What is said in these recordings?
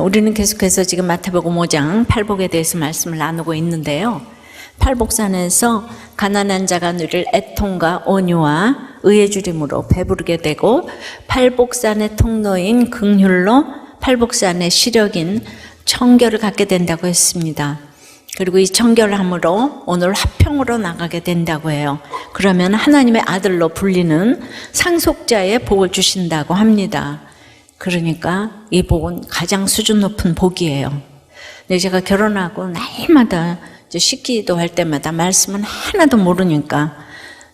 우리는 계속해서 지금 마태복음 5장 팔복에 대해서 말씀을 나누고 있는데요. 팔복산에서 가난한 자가 누릴 애통과 온유와 의의 주림으로 배부르게 되고, 팔복산의 통로인 긍휼로 팔복산의 시력인 청결을 갖게 된다고 했습니다. 그리고 이 청결함으로 오늘 화평으로 나가게 된다고 해요. 그러면 하나님의 아들로 불리는 상속자의 복을 주신다고 합니다. 그러니까 이 복은 가장 수준 높은 복이에요. 근데 제가 결혼하고 날마다 식기도 할 때마다 말씀은 하나도 모르니까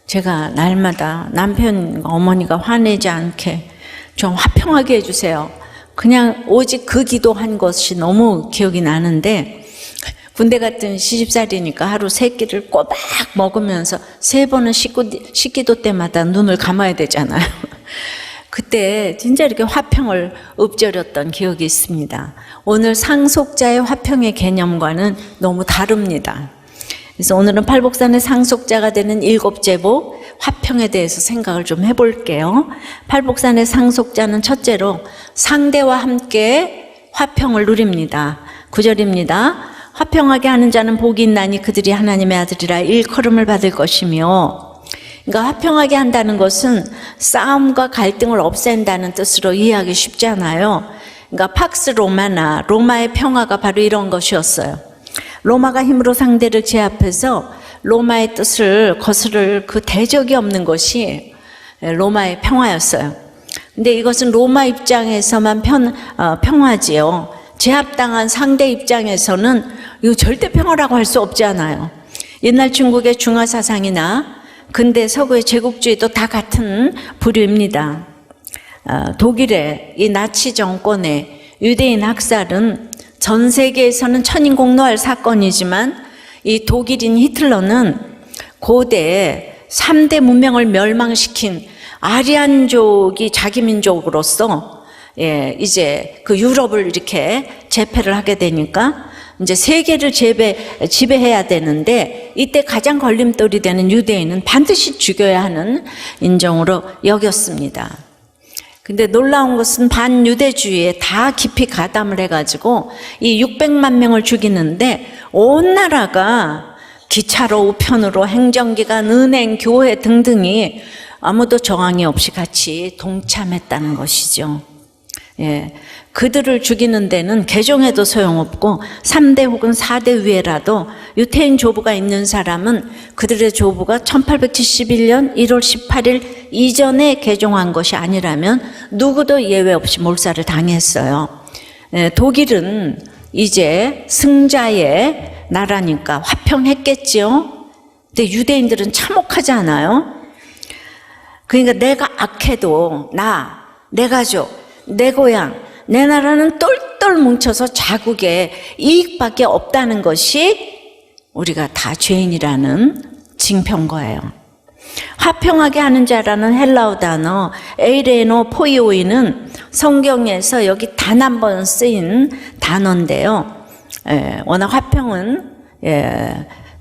제가 날마다 남편과 어머니가 화내지 않게 좀 화평하게 해주세요. 그냥 오직 그 기도한 것이 너무 기억이 나는데, 군대 같은 시집살이니까 하루 3끼를 꼬박 먹으면서 3번은 식기도 때마다 눈을 감아야 되잖아요. 그때 진짜 이렇게 화평을 읊조렸던 기억이 있습니다. 오늘 상속자의 화평의 개념과는 너무 다릅니다. 그래서 오늘은 팔복산의 상속자가 되는 7째 복, 화평에 대해서 생각을 좀 해볼게요. 팔복산의 상속자는 첫째로 상대와 함께 화평을 누립니다. 9절입니다. 화평하게 하는 자는 복이 있나니 그들이 하나님의 아들이라 일컬음을 받을 것이며, 그러니까 화평하게 한다는 것은 싸움과 갈등을 없앤다는 뜻으로 이해하기 쉽잖아요. 그러니까 팍스 로마나 로마의 평화가 바로 이런 것이었어요. 로마가 힘으로 상대를 제압해서 로마의 뜻을 거스를 그 대적이 없는 것이 로마의 평화였어요. 근데 이것은 로마 입장에서만 평화지요. 제압당한 상대 입장에서는 이거 절대 평화라고 할 수 없잖아요. 옛날 중국의 중화사상이나 근대 서구의 제국주의도 다 같은 부류입니다. 독일의 이 나치 정권의 유대인 학살은 전 세계에서는 천인공노할 사건이지만, 이 독일인 히틀러는 고대 3대 문명을 멸망시킨 아리안족이 자기 민족으로서 이제 그 유럽을 이렇게 제패를 하게 되니까 이제 세계를 지배해야 되는데, 이때 가장 걸림돌이 되는 유대인은 반드시 죽여야 하는 인종으로 여겼습니다. 근데 놀라운 것은 반유대주의에 다 깊이 가담을 해가지고 이 600만 명을 죽이는데 온 나라가 기차로, 우편으로, 행정기관, 은행, 교회 등등이 아무도 저항이 없이 같이 동참했다는 것이죠. 그들을 죽이는 데는 개종해도 소용없고 3대 혹은 4대 위에라도 유태인 조부가 있는 사람은 그들의 조부가 1871년 1월 18일 이전에 개종한 것이 아니라면 누구도 예외 없이 몰살을 당했어요. 독일은 이제 승자의 나라니까 화평했겠지요. 근데 유대인들은 참혹하지 않아요? 그러니까 내가 악해도 내 가족, 내 고향, 내 나라는 똘똘 뭉쳐서 자국에 이익밖에 없다는 것이 우리가 다 죄인이라는 징표인 거예요. 화평하게 하는 자라는 헬라어 단어 에이레노 포이오이는 성경에서 여기 단 한 번 쓰인 단어인데요. 워낙 화평은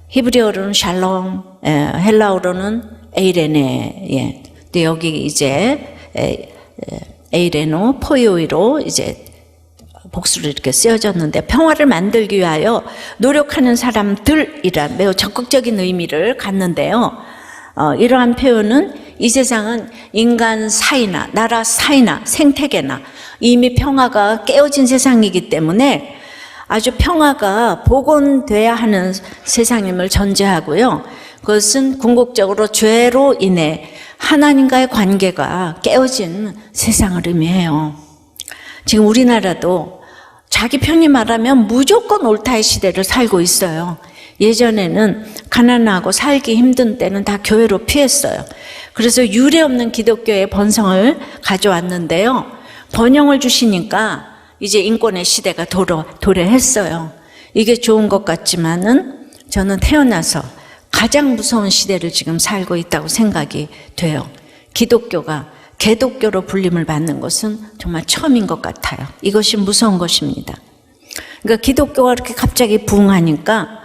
히브리어로는 샬롬, 헬라어로는 에이레네. 근데 여기 이제 에이레노 포이오이로 이제 복수로 이렇게 쓰여졌는데, 평화를 만들기 위하여 노력하는 사람들이란 매우 적극적인 의미를 갖는데요. 이러한 표현은 이 세상은 인간 사이나 나라 사이나 생태계나 이미 평화가 깨어진 세상이기 때문에 아주 평화가 복원돼야 하는 세상임을 전제하고요. 그것은 궁극적으로 죄로 인해 하나님과의 관계가 깨어진 세상을 의미해요. 지금 우리나라도 자기 편히 말하면 무조건 옳다의 시대를 살고 있어요. 예전에는 가난하고 살기 힘든 때는 다 교회로 피했어요. 그래서 유례 없는 기독교의 번성을 가져왔는데요. 번영을 주시니까 이제 인권의 시대가 도래했어요. 이게 좋은 것 같지만은 저는 태어나서 가장 무서운 시대를 지금 살고 있다고 생각이 돼요. 기독교가 개독교로 불림을 받는 것은 정말 처음인 것 같아요. 이것이 무서운 것입니다. 그러니까 기독교가 이렇게 갑자기 부흥하니까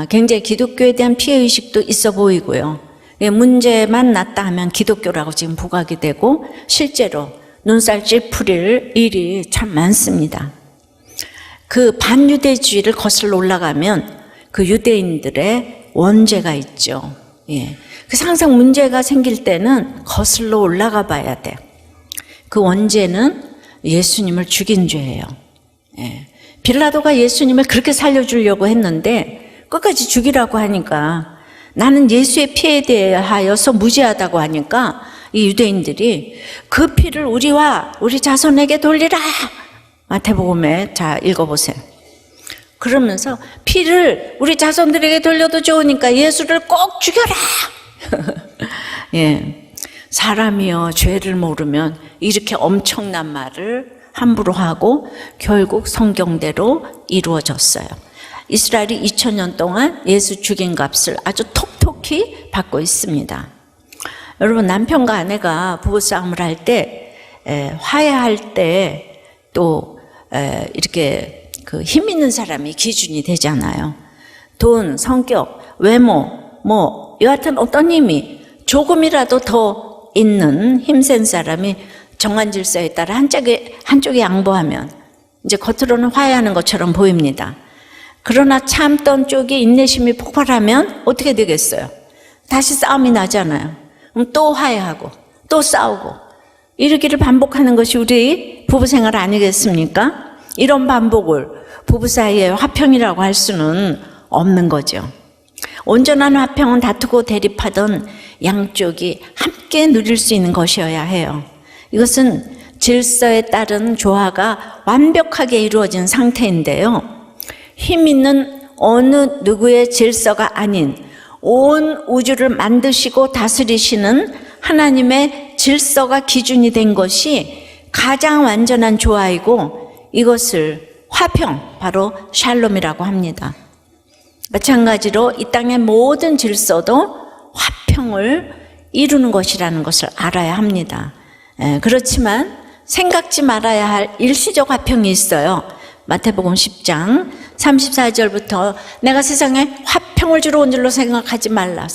굉장히 기독교에 대한 피해의식도 있어 보이고요. 문제만 났다 하면 기독교라고 지금 부각이 되고 실제로 눈살 찌푸릴 일이 참 많습니다. 그 반유대주의를 거슬러 올라가면 그 유대인들의 원죄가 있죠. 예. 그래서 항상 문제가 생길 때는 거슬러 올라가 봐야 돼. 그 원죄는 예수님을 죽인 죄예요. 예. 빌라도가 예수님을 그렇게 살려주려고 했는데 끝까지 죽이라고 하니까, 나는 예수의 피에 대하여서 무죄하다고 하니까 이 유대인들이 그 피를 우리와 우리 자손에게 돌리라. 마태복음에 자 읽어보세요. 그러면서 피를 우리 자손들에게 돌려도 좋으니까 예수를 꼭 죽여라. 예, 사람이여 죄를 모르면 이렇게 엄청난 말을 함부로 하고 결국 성경대로 이루어졌어요. 이스라엘이 2000년 동안 예수 죽인 값을 아주 톡톡히 받고 있습니다. 여러분, 남편과 아내가 부부싸움을 할 때, 화해할 때 또 이렇게 그 힘 있는 사람이 기준이 되잖아요. 돈, 성격, 외모, 여하튼 어떤 힘이 조금이라도 더 있는 힘센 사람이 정한 질서에 따라 한쪽이 양보하면 이제 겉으로는 화해하는 것처럼 보입니다. 그러나 참던 쪽이 인내심이 폭발하면 어떻게 되겠어요? 다시 싸움이 나잖아요. 그럼 또 화해하고 또 싸우고 이러기를 반복하는 것이 우리 부부생활 아니겠습니까? 이런 반복을 부부 사이의 화평이라고 할 수는 없는 거죠. 온전한 화평은 다투고 대립하던 양쪽이 함께 누릴 수 있는 것이어야 해요. 이것은 질서에 따른 조화가 완벽하게 이루어진 상태인데요. 힘 있는 어느 누구의 질서가 아닌 온 우주를 만드시고 다스리시는 하나님의 질서가 기준이 된 것이 가장 완전한 조화이고, 이것을 화평, 바로 샬롬이라고 합니다. 마찬가지로 이 땅의 모든 질서도 화평을 이루는 것이라는 것을 알아야 합니다. 그렇지만 생각지 말아야 할 일시적 화평이 있어요. 마태복음 10장 34절부터 내가 세상에 화평을 주러 온 줄로 생각하지 말라.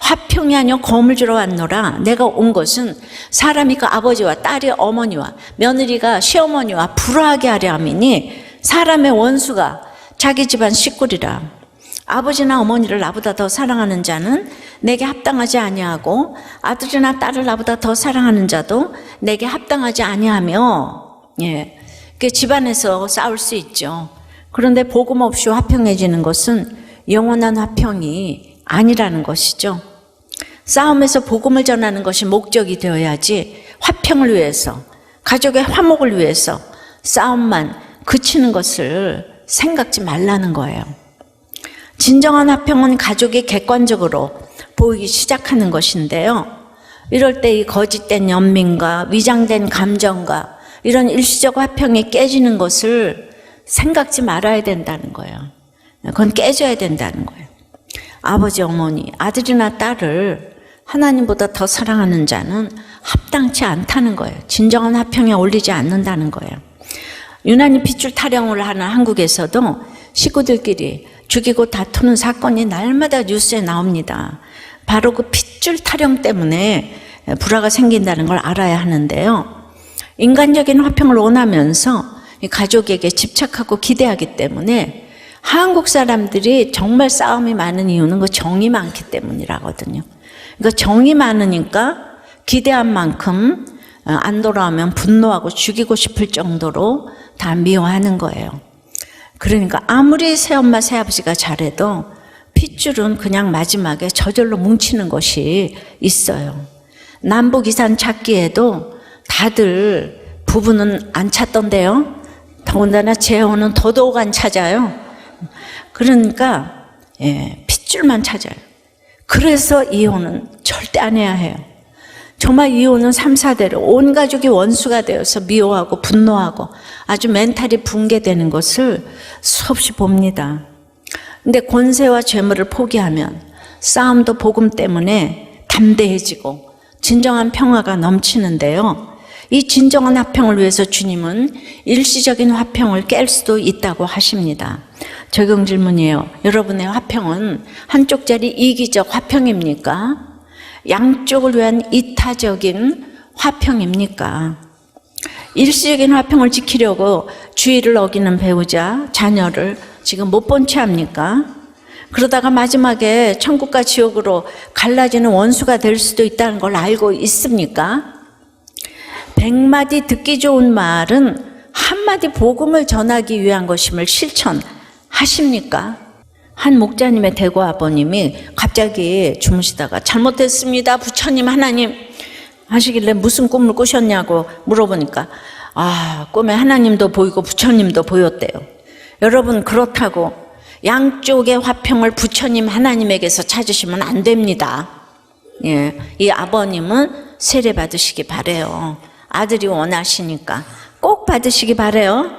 화평이 아니요 검을 주러 왔노라. 내가 온 것은 사람이 그 아버지와 딸이 어머니와 며느리가 시어머니와 불화하게 하려 함이니 사람의 원수가 자기 집안 식구리라. 아버지나 어머니를 나보다 더 사랑하는 자는 내게 합당하지 아니하고 아들이나 딸을 나보다 더 사랑하는 자도 내게 합당하지 아니하며. 예. 그 집안에서 싸울 수 있죠. 그런데 복음 없이 화평해지는 것은 영원한 화평이 아니라는 것이죠. 싸움에서 복음을 전하는 것이 목적이 되어야지 화평을 위해서, 가족의 화목을 위해서 싸움만 그치는 것을 생각지 말라는 거예요. 진정한 화평은 가족이 객관적으로 보이기 시작하는 것인데요. 이럴 때 이 거짓된 연민과 위장된 감정과 이런 일시적 화평이 깨지는 것을 생각지 말아야 된다는 거예요. 그건 깨져야 된다는 거예요. 아버지, 어머니, 아들이나 딸을 하나님보다 더 사랑하는 자는 합당치 않다는 거예요. 진정한 화평에 어울리지 않는다는 거예요. 유난히 핏줄 타령을 하는 한국에서도 식구들끼리 죽이고 다투는 사건이 날마다 뉴스에 나옵니다. 바로 그 핏줄 타령 때문에 불화가 생긴다는 걸 알아야 하는데요. 인간적인 화평을 원하면서 가족에게 집착하고 기대하기 때문에 한국 사람들이 정말 싸움이 많은 이유는 그 정이 많기 때문이라거든요. 그러니까 정이 많으니까 기대한 만큼 안 돌아오면 분노하고 죽이고 싶을 정도로 다 미워하는 거예요. 그러니까 아무리 새엄마 새아버지가 잘해도 핏줄은 그냥 마지막에 저절로 뭉치는 것이 있어요. 남북 이산 찾기에도 다들 부부는 안 찾던데요. 더군다나 재혼은 더더욱 안 찾아요. 그러니까 핏줄만 찾아요. 그래서 이혼은 절대 안 해야 해요. 정말 이혼은 3, 4대로 온 가족이 원수가 되어서 미워하고 분노하고 아주 멘탈이 붕괴되는 것을 수없이 봅니다. 근데 권세와 재물을 포기하면 싸움도 복음 때문에 담대해지고 진정한 평화가 넘치는데요. 이 진정한 화평을 위해서 주님은 일시적인 화평을 깰 수도 있다고 하십니다. 적용 질문이에요. 여러분의 화평은 한쪽짜리 이기적 화평입니까? 양쪽을 위한 이타적인 화평입니까? 일시적인 화평을 지키려고 주의를 어기는 배우자, 자녀를 지금 못 본 채 합니까? 그러다가 마지막에 천국과 지옥으로 갈라지는 원수가 될 수도 있다는 걸 알고 있습니까? 100마디 듣기 좋은 말은 한마디 복음을 전하기 위한 것임을 실천하십니까? 한 목자님의 대구 아버님이 갑자기 주무시다가 잘못했습니다, 부처님, 하나님 하시길래 무슨 꿈을 꾸셨냐고 물어보니까 꿈에 하나님도 보이고 부처님도 보였대요. 여러분, 그렇다고 양쪽의 화평을 부처님 하나님에게서 찾으시면 안 됩니다. 예, 이 아버님은 세례 받으시기 바래요. 아들이 원하시니까 꼭 받으시기 바래요.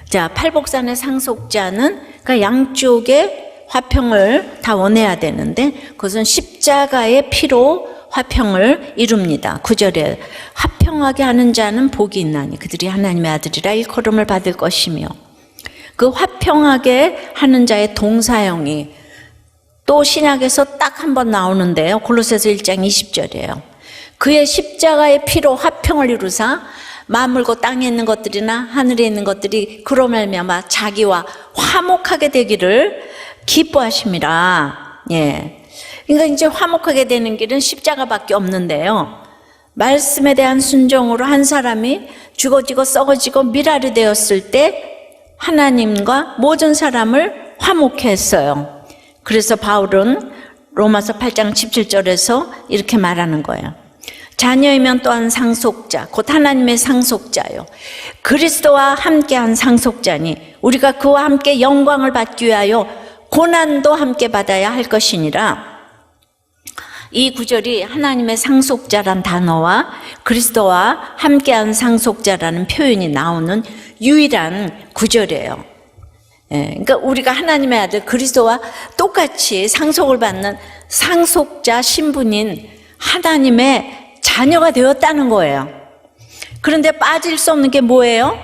자, 팔복산의 상속자는 그러니까 양쪽의 화평을 다 원해야 되는데 그것은 십자가의 피로 화평을 이룹니다. 9절에 화평하게 하는 자는 복이 있나니 그들이 하나님의 아들이라 일컬음을 받을 것이며, 그 화평하게 하는 자의 동사형이 또 신약에서 딱 한 번 나오는데요. 골로새서 1장 20절이에요. 그의 십자가의 피로 화평을 이루사 만물고 땅에 있는 것들이나 하늘에 있는 것들이 그로 말미암아 자기와 화목하게 되기를 기뻐하심이라. 예. 그러니까 이제 화목하게 되는 길은 십자가밖에 없는데요. 말씀에 대한 순종으로 한 사람이 죽어지고 썩어지고 미랄이 되었을 때 하나님과 모든 사람을 화목해 했어요. 그래서 바울은 로마서 8장 17절에서 이렇게 말하는 거예요. 자녀이면 또한 상속자, 곧 하나님의 상속자요. 그리스도와 함께한 상속자니 우리가 그와 함께 영광을 받기 위하여 고난도 함께 받아야 할 것이니라. 이 구절이 하나님의 상속자란 단어와 그리스도와 함께한 상속자라는 표현이 나오는 유일한 구절이에요. 예, 그러니까 우리가 하나님의 아들 그리스도와 똑같이 상속을 받는 상속자 신분인 하나님의 자녀가 되었다는 거예요. 그런데 빠질 수 없는 게 뭐예요?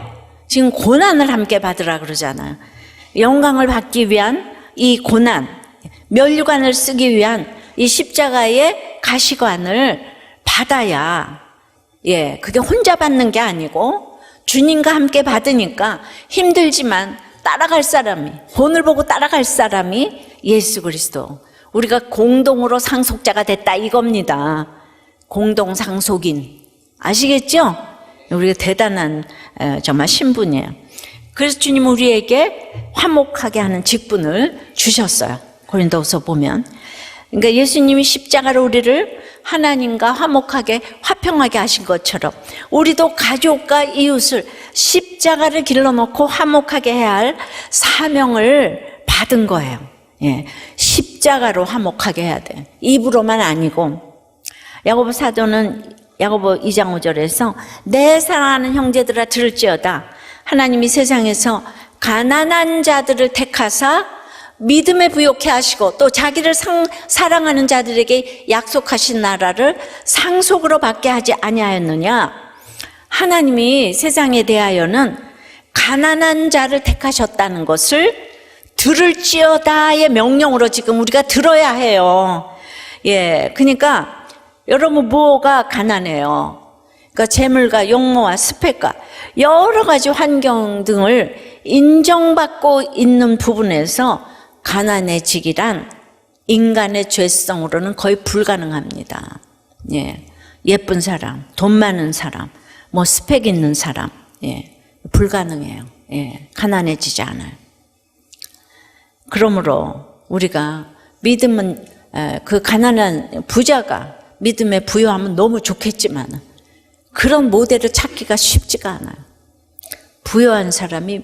지금 고난을 함께 받으라 그러잖아요. 영광을 받기 위한 이 고난, 면류관을 쓰기 위한 이 십자가의 가시관을 받아야, 예, 그게 혼자 받는 게 아니고 주님과 함께 받으니까 힘들지만 따라갈 사람이, 본을 보고 따라갈 사람이 예수 그리스도. 우리가 공동으로 상속자가 됐다 이겁니다. 공동 상속인. 아시겠죠? 우리가 대단한 정말 신분이에요. 그래서 주님 우리에게 화목하게 하는 직분을 주셨어요. 고린도후서 보면. 그러니까 예수님이 십자가로 우리를 하나님과 화목하게 화평하게 하신 것처럼 우리도 가족과 이웃을 십자가를 길러놓고 화목하게 해야 할 사명을 받은 거예요. 예, 십자가로 화목하게 해야 돼. 입으로만 아니고. 야고보 사도는 야고보 2장 5절에서 내 사랑하는 형제들아 들을지어다. 하나님이 세상에서 가난한 자들을 택하사 믿음에 부요케 하시고 또 자기를 사랑하는 자들에게 약속하신 나라를 상속으로 받게 하지 아니하였느냐. 하나님이 세상에 대하여는 가난한 자를 택하셨다는 것을 들을지어다의 명령으로 지금 우리가 들어야 해요. 예, 그러니까 여러분 뭐가 가난해요? 그러니까 재물과 용모와 스펙과 여러 가지 환경 등을 인정받고 있는 부분에서 가난해지기란 인간의 죄성으로는 거의 불가능합니다. 예, 예쁜 사람, 돈 많은 사람, 뭐 스펙 있는 사람, 예, 불가능해요. 예, 가난해지지 않아요. 그러므로 우리가 믿음은 그 가난한 부자가 믿음에 부여하면 너무 좋겠지만 그런 모델을 찾기가 쉽지가 않아요. 부여한 사람이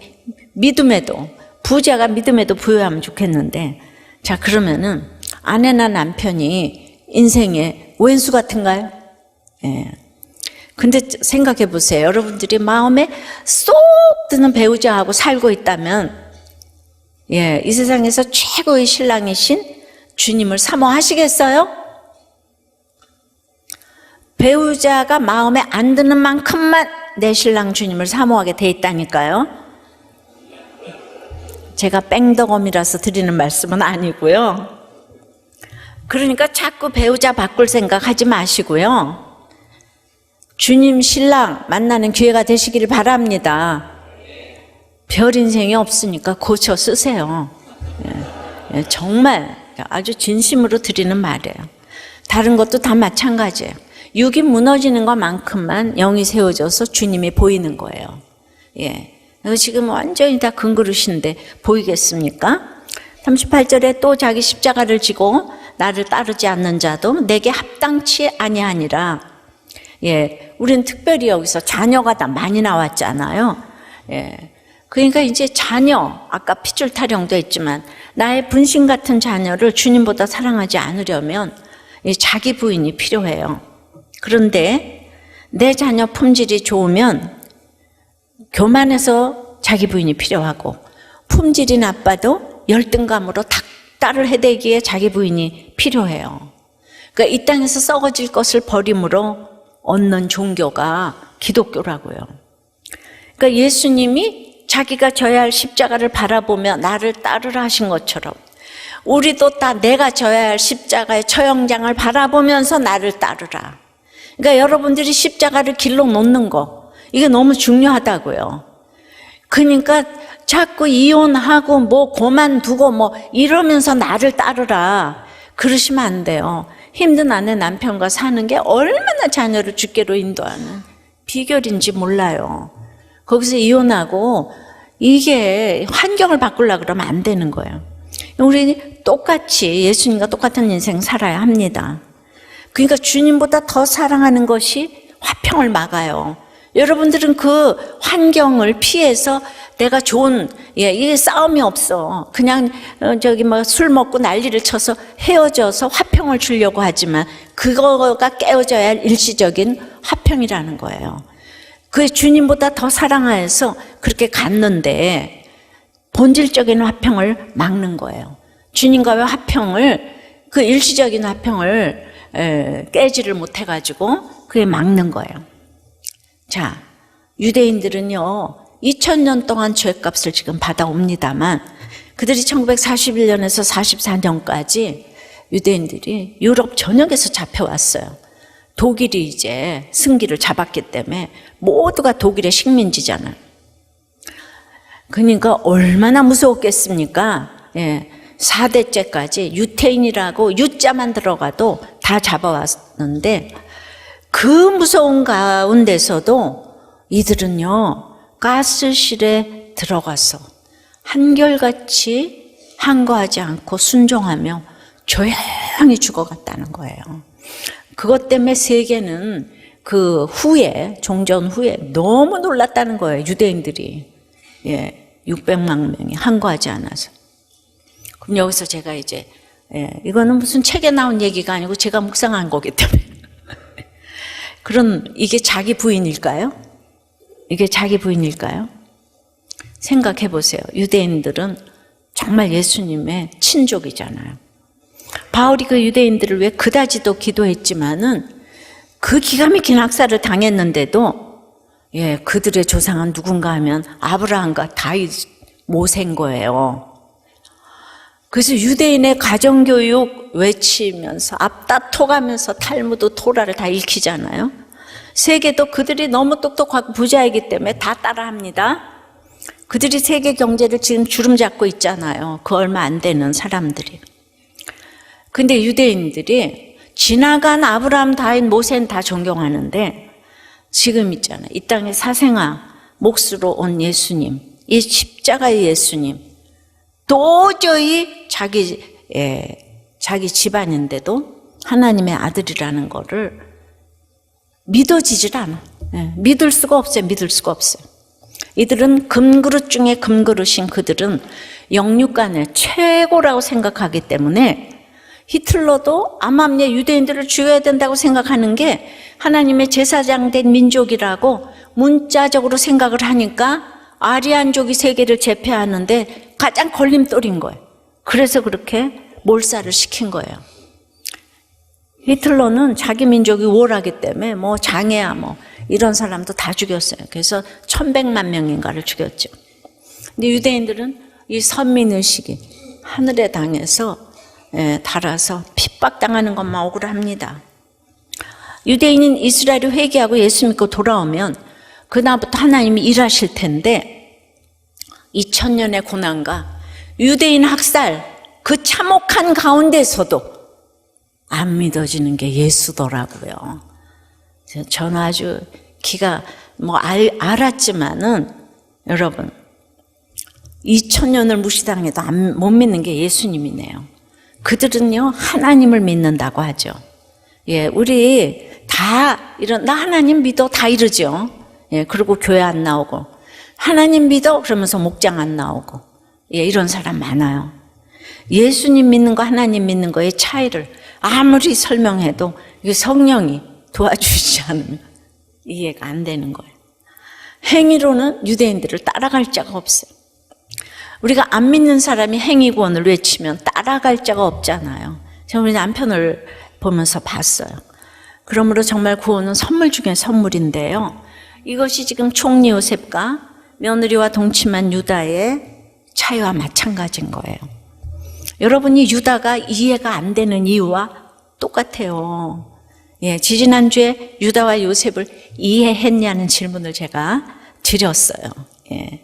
믿음에도, 부자가 믿음에도 부여하면 좋겠는데, 자, 그러면은 아내나 남편이 인생의 왼수 같은가요? 예. 근데 생각해 보세요. 여러분들이 마음에 쏙 드는 배우자하고 살고 있다면, 예, 이 세상에서 최고의 신랑이신 주님을 사모하시겠어요? 배우자가 마음에 안 드는 만큼만 내 신랑 주님을 사모하게 돼 있다니까요. 제가 뺑덕엄이라서 드리는 말씀은 아니고요. 그러니까 자꾸 배우자 바꿀 생각 하지 마시고요. 주님 신랑 만나는 기회가 되시기를 바랍니다. 별 인생이 없으니까 고쳐 쓰세요. 정말 아주 진심으로 드리는 말이에요. 다른 것도 다 마찬가지예요. 육이 무너지는 것만큼만 영이 세워져서 주님이 보이는 거예요. 지금 완전히 다 금그릇인데 보이겠습니까? 38절에 또 자기 십자가를 지고 나를 따르지 않는 자도 내게 합당치 아니하니라. 우리는 특별히 여기서 자녀가 다 많이 나왔잖아요. 그러니까 이제 자녀, 아까 핏줄 타령도 했지만 나의 분신 같은 자녀를 주님보다 사랑하지 않으려면 자기 부인이 필요해요. 그런데 내 자녀 품질이 좋으면 교만해서 자기 부인이 필요하고, 품질이 나빠도 열등감으로 닥달을 해대기에 자기 부인이 필요해요. 그러니까 이 땅에서 썩어질 것을 버림으로 얻는 종교가 기독교라고요. 그러니까 예수님이 자기가 져야 할 십자가를 바라보며 나를 따르라 하신 것처럼 우리도 다 내가 져야 할 십자가의 처형장을 바라보면서 나를 따르라. 그러니까 여러분들이 십자가를 길러 놓는 거, 이게 너무 중요하다고요. 그러니까 자꾸 이혼하고 뭐 그만두고 뭐 이러면서 나를 따르라 그러시면 안 돼요. 힘든 아내 남편과 사는 게 얼마나 자녀를 주께로 인도하는 비결인지 몰라요. 거기서 이혼하고 이게 환경을 바꾸려고 그러면 안 되는 거예요. 우리 똑같이 예수님과 똑같은 인생 살아야 합니다. 그러니까 주님보다 더 사랑하는 것이 화평을 막아요. 여러분들은 그 환경을 피해서 내가 좋은, 이게 싸움이 없어. 그냥 술 먹고 난리를 쳐서 헤어져서 화평을 주려고 하지만 그거가 깨어져야 할 일시적인 화평이라는 거예요. 그 주님보다 더 사랑하여서 그렇게 갔는데 본질적인 화평을 막는 거예요. 주님과의 화평을, 그 일시적인 화평을 깨지를 못해가지고 그게 막는 거예요. 자, 유대인들은요 2000년 동안 죄값을 지금 받아옵니다만 그들이 1941년에서 44년까지 유대인들이 유럽 전역에서 잡혀왔어요. 독일이 이제 승기를 잡았기 때문에 모두가 독일의 식민지잖아요. 그러니까 얼마나 무서웠겠습니까? 4대째까지 유태인이라고 유자만 들어가도 다 잡아왔는데 그 무서운 가운데서도 이들은요 가스실에 들어가서 한결같이 항거하지 않고 순종하며 조용히 죽어갔다는 거예요. 그것 때문에 세계는 그 후에, 종전 후에 너무 놀랐다는 거예요. 유대인들이 600만 명이 항거하지 않아서. 그럼 여기서 제가 이제 이거는 무슨 책에 나온 얘기가 아니고 제가 묵상한 거기 때문에 그럼 이게 자기 부인일까요? 이게 자기 부인일까요? 생각해 보세요. 유대인들은 정말 예수님의 친족이잖아요. 바울이 그 유대인들을 위해 그다지도 기도했지만은 그 기가 막힌 학살을 당했는데도 그들의 조상은 누군가 하면 아브라함과 다윗 모세인 거예요. 그래서 유대인의 가정교육 외치면서 앞다퉈가면서 탈무드 토라를 다 읽히잖아요. 세계도 그들이 너무 똑똑하고 부자이기 때문에 다 따라합니다. 그들이 세계 경제를 지금 주름 잡고 있잖아요. 그 얼마 안 되는 사람들이. 근데 유대인들이 지나간 아브라함, 다윗, 모세는 다 존경하는데 지금 있잖아요. 이 땅에 사생아 몫으로 온 예수님, 이 십자가의 예수님, 도저히 자기 집안인데도 하나님의 아들이라는 거를 믿어지질 않아. 믿을 수가 없어요. 믿을 수가 없어요. 이들은 금그릇 중에 금그릇인 그들은 영육간의 최고라고 생각하기 때문에 히틀러도 암암리에 유대인들을 죽여야 된다고 생각하는 게 하나님의 제사장 된 민족이라고 문자적으로 생각을 하니까 아리안족이 세계를 제패하는데 가장 걸림돌인 거예요. 그래서 그렇게 몰살을 시킨 거예요. 히틀러는 자기 민족이 우월하기 때문에 뭐 장애야 뭐 이런 사람도 다 죽였어요. 그래서 1100만 명인가를 죽였죠. 근데 유대인들은 이 선민의식이 하늘의 당에서 달아서 핍박당하는 것만 억울합니다. 유대인인 이스라엘이 회개하고 예수 믿고 돌아오면 그다음부터 하나님이 일하실 텐데 2000년의 고난과 유대인 학살 그 참혹한 가운데서도 안 믿어지는 게 예수더라고요. 저는 아주 기가 알았지만은 여러분 2000년을 무시당해도 못 믿는 게 예수님이네요. 그들은요 하나님을 믿는다고 하죠. 예, 우리 다 나 하나님 믿어 다 이러죠. 예, 그리고 교회 안 나오고 하나님 믿어 그러면서 목장 안 나오고 예, 이런 사람 많아요. 예수님 믿는 거 하나님 믿는 거의 차이를 아무리 설명해도 이게 성령이 도와주시지 않으면 이해가 안 되는 거예요. 행위로는 유대인들을 따라갈 자가 없어요. 우리가 안 믿는 사람이 행위구원을 외치면 따라갈 자가 없잖아요. 제가 우리 남편을 보면서 봤어요. 그러므로 정말 구원은 선물 중에 선물인데요. 이것이 지금 총리 요셉과 며느리와 동침한 유다의 차이와 마찬가지인 거예요. 여러분이 유다가 이해가 안 되는 이유와 똑같아요. 예, 지지난주에 유다와 요셉을 이해했냐는 질문을 제가 드렸어요. 예.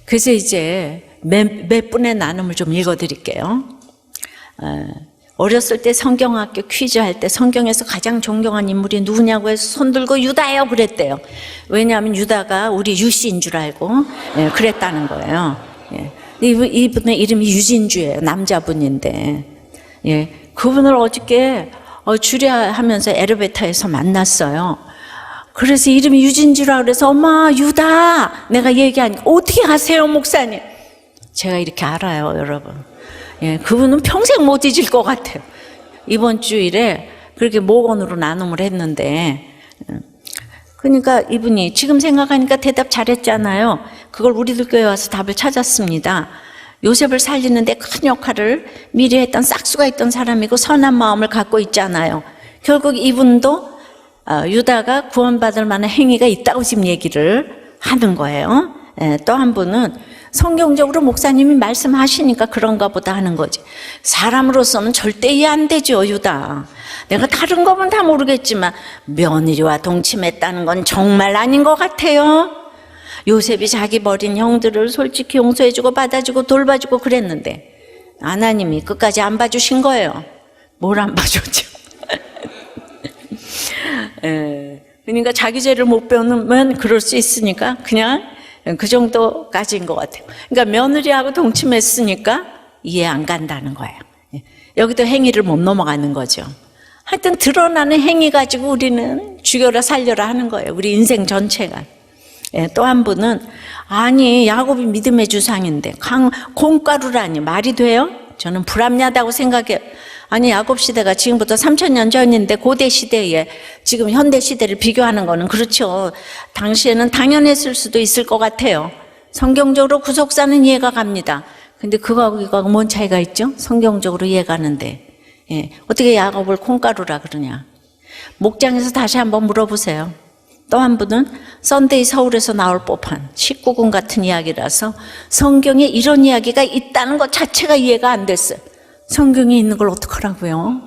그래서 이제 몇 분의 나눔을 좀 읽어드릴게요. 어렸을 때 성경학교 퀴즈 할 때 성경에서 가장 존경한 인물이 누구냐고 해서 손들고 유다예요 그랬대요. 왜냐하면 유다가 우리 유씨인 줄 알고 그랬다는 거예요. 이분의 이름이 유진주예요. 남자분인데 그분을 어저께 주례하면서 엘리베이터에서 만났어요. 그래서 이름이 유진주라 그래서 엄마 유다 내가 얘기하니까 어떻게 아세요 목사님? 제가 이렇게 알아요 여러분. 그분은 평생 못 잊을 것 같아요. 이번 주일에 그렇게 목원으로 나눔을 했는데 그러니까 이분이 지금 생각하니까 대답 잘했잖아요. 그걸 우리들 교회 와서 답을 찾았습니다. 요셉을 살리는데 큰 역할을 미리 했던 싹수가 있던 사람이고 선한 마음을 갖고 있잖아요. 결국 이분도 유다가 구원받을 만한 행위가 있다고 지금 얘기를 하는 거예요. 또 한 분은 성경적으로 목사님이 말씀하시니까 그런가 보다 하는 거지. 사람으로서는 절대 이해 안 되죠, 유다. 내가 다른 거면 다 모르겠지만 며느리와 동침했다는 건 정말 아닌 것 같아요. 요셉이 자기 버린 형들을 솔직히 용서해주고 받아주고 돌봐주고 그랬는데 하나님이 끝까지 안 봐주신 거예요. 뭘 안 봐줬죠? 그러니까 자기 죄를 못 배우면 그럴 수 있으니까 그냥 그 정도까지인 것 같아요. 그러니까 며느리하고 동침했으니까 이해 안 간다는 거예요. 여기도 행위를 못 넘어가는 거죠. 하여튼 드러나는 행위 가지고 우리는 죽여라 살려라 하는 거예요. 우리 인생 전체가. 또 한 분은 아니 야곱이 믿음의 주상인데 콩가루라니 말이 돼요? 저는 불합리하다고 생각해요. 아니 야곱 시대가 지금부터 3000년 전인데 고대 시대에 지금 현대 시대를 비교하는 거는 그렇죠. 당시에는 당연했을 수도 있을 것 같아요. 성경적으로 구속사는 이해가 갑니다. 근데 그거하고 이거하고 뭔 차이가 있죠? 성경적으로 이해가는데 어떻게 야곱을 콩가루라 그러냐. 목장에서 다시 한번 물어보세요. 또 한 분은 썬데이 서울에서 나올 법한 19금 같은 이야기라서 성경에 이런 이야기가 있다는 것 자체가 이해가 안 됐어요. 성경에 있는 걸 어떡하라고요?